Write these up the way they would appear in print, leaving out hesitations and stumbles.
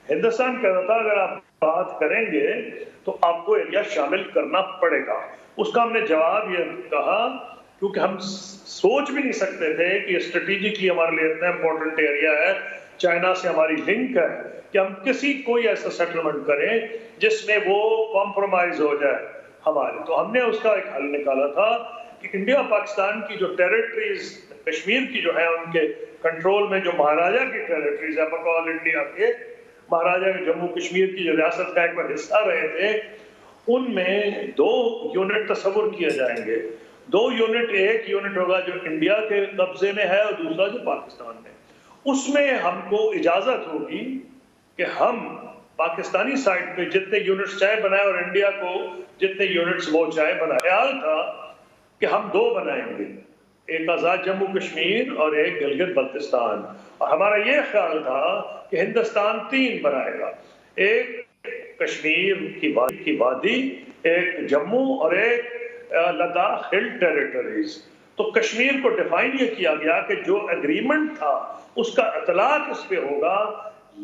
हिंदुस्तान कह रहा था अगर आप बात करेंगे तो आपको एरिया शामिल करना पड़ेगा। उसका हमने जवाब ये कहा क्योंकि हम सोच भी नहीं सकते थे कि स्ट्रेटेजिकली हमारे लिए इतना इंपॉर्टेंट एरिया है, चाइना से हमारी लिंक है, कि हम किसी कोई ऐसा सेटलमेंट करें जिसमें वो कॉम्प्रोमाइज हो जाए हमारे। तो हमने उसका एक हल निकाला था कि इंडिया पाकिस्तान की जो टेरिटरीज कश्मीर की जो है उनके कंट्रोल में जो महाराजा की टेरिटरीज है, बकौल इंडिया के महाराजा जम्मू कश्मीर की जो रियासत का एक बार हिस्सा रहे थे, उनमें 2 यूनिट तस्वुर किए जाएंगे। 2 यूनिट, एक यूनिट होगा जो इंडिया के कब्जे में है और दूसरा जो पाकिस्तान में। उसमें हमको इजाजत होगी कि हम पाकिस्तानी साइड पे जितने यूनिट्स चाहे बनाए और इंडिया को जितने यूनिट्स वो चाहे बनाए। ख्याल था कि हम 2 बनाएंगे, एक आजाद जम्मू कश्मीर और एक गिलगित बल्तिस्तान। और हमारा ये ख्याल था कि हिंदुस्तान 3 बनाएगा, एक कश्मीर की वादी, एक जम्मू और एक लद्दाख हिल टेरिटरीज। तो कश्मीर को डिफाइन ये किया गया कि जो एग्रीमेंट था उसका इतलाक इस पे होगा,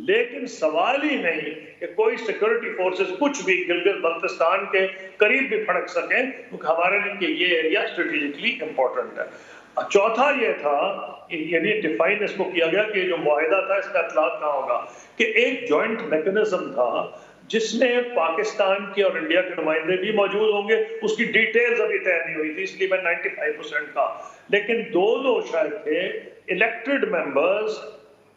लेकिन सवाल ही नहीं कि कोई सिक्योरिटी फोर्सेस कुछ भी गिलगित बल्तिस्तान के करीब भी फड़क सकें, क्योंकि हमारे लिए ये एरिया स्ट्रेटेजिकली इंपॉर्टेंट है। चौथा ये था, यानी डिफाइन इसको किया गया कि जो मुआहिदा था इसका इतलाक ना होगा, कि एक जॉइंट मैकेनिज्म था जिसमें पाकिस्तान के और इंडिया के नुमाइंदे भी मौजूद होंगे। उसकी डिटेल्स अभी तय नहीं हुई थी, इसलिए मैं 95% का, लेकिन 2 शायद थे इलेक्टेड मेंबर्स,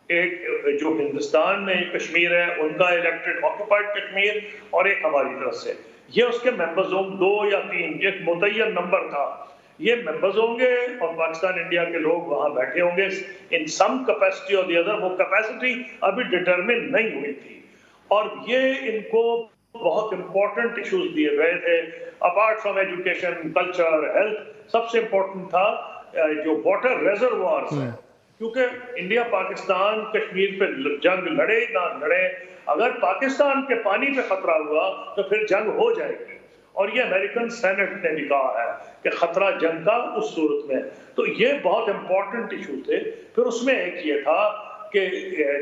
एक जो हिंदुस्तान में कश्मीर है उनका इलेक्टेड ऑक्युपाइड कश्मीर और एक हमारी तरफ से। ये उसके मेंबर्स होंगे 2 या 3, एक मुतय्यन नंबर था। ये मेंबर्स होंगे और पाकिस्तान इंडिया के लोग वहां बैठे होंगे इन सम कैपेसिटी और दी अदर। वो कैपेसिटी अभी डिटरमिन नहीं हुई थी और ये इनको बहुत इंपॉर्टेंट इश्यूज दिए गए थे। Apart from education, culture, health, सबसे इंपॉर्टेंट था जो वाटर रिजर्वायर्स है, क्योंकि इंडिया पाकिस्तान कश्मीर पे जंग लड़े ना लड़े, अगर पाकिस्तान के पानी पे खतरा हुआ तो फिर जंग हो जाएगी। और ये अमेरिकन सेनेट ने भी कहा है कि खतरा जंग का उस सूरत में। तो ये बहुत इंपॉर्टेंट इशू थे। फिर उसमें एक ये था कि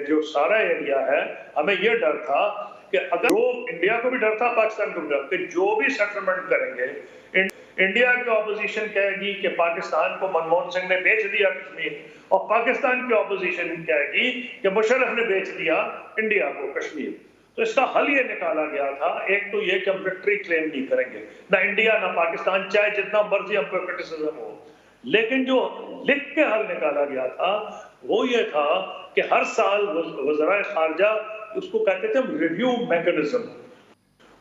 जो सारा एरिया है, हमें ये डर था कि अगर जो इंडिया को भी डर था, पाकिस्तान को भी डर, कि जो भी सेटलमेंट करेंगे, इंडिया की ऑपोजिशन कहेगी कि पाकिस्तान को मनमोहन सिंह ने बेच दिया कश्मीर, और पाकिस्तान की ऑपोजिशन कहेगी कि मुशर्रफ ने बेच दिया इंडिया को कश्मीर। तो इसका हल ये निकाला गया था, एक तो ये कि हम विक्ट्री क्लेम नहीं करेंगे, ना इंडिया ना पाकिस्तान, चाहे जितना मर्जी हम पर क्रिटिसिज्म हो। लेकिन जो लिख के हल निकाला गया था वो ये था कि हर साल वज़राए खारजा, उसको कहते थे हम रिव्यू मैकेनिज्म,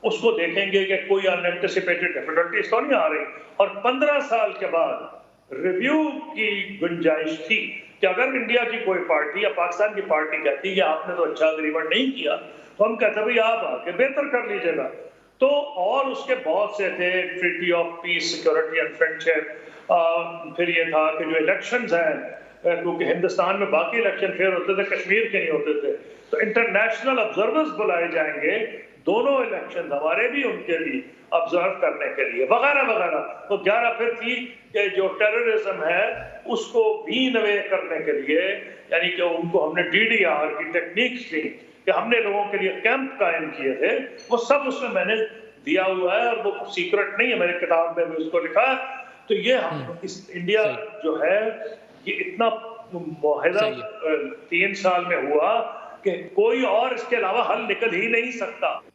उसको देखेंगे कि कोई अनएंटिसिपेटेड डिफिकल्टीज तो नहीं आ रही। और 15 साल के बाद रिव्यू की गुंजाइश थी कि अगर इंडिया की कोई पार्टी या पाकिस्तान की पार्टी कहती है आपने तो अच्छा एग्रीमेंट नहीं किया, तो हम कहते भाई आप आके बेहतर कर लीजिएगा। तो और उसके बहुत से थे, treaty of peace, security and friendship. फिर ये था कि जो इलेक्शंस हैं, क्योंकि हिंदुस्तान में बाकी इलेक्शन फेयर होते थे, कश्मीर के नहीं होते थे, तो इंटरनेशनल ऑब्जर्वर्स बुलाए जाएंगे, दोनों इलेक्शन हमारे भी उनके भी ऑब्जर्व करने के लिए, वगैरह वगैरह। तो 11 फिर थी कि जो टेररिज्म है उसको बीन अवे करने के लिए, यानी कि उनको हमने DDR की टेक्निक्स दी कि हमने लोगों के लिए कैंप कायम किए थे, वो सब उसमें मैंने दिया हुआ है और वो सीक्रेट नहीं है, मेरी किताब में भी उसको लिखा है। तो ये इस इंडिया जो है ये इतना मुआहिदा 3 साल में हुआ कि कोई और इसके अलावा हल निकल ही नहीं सकता।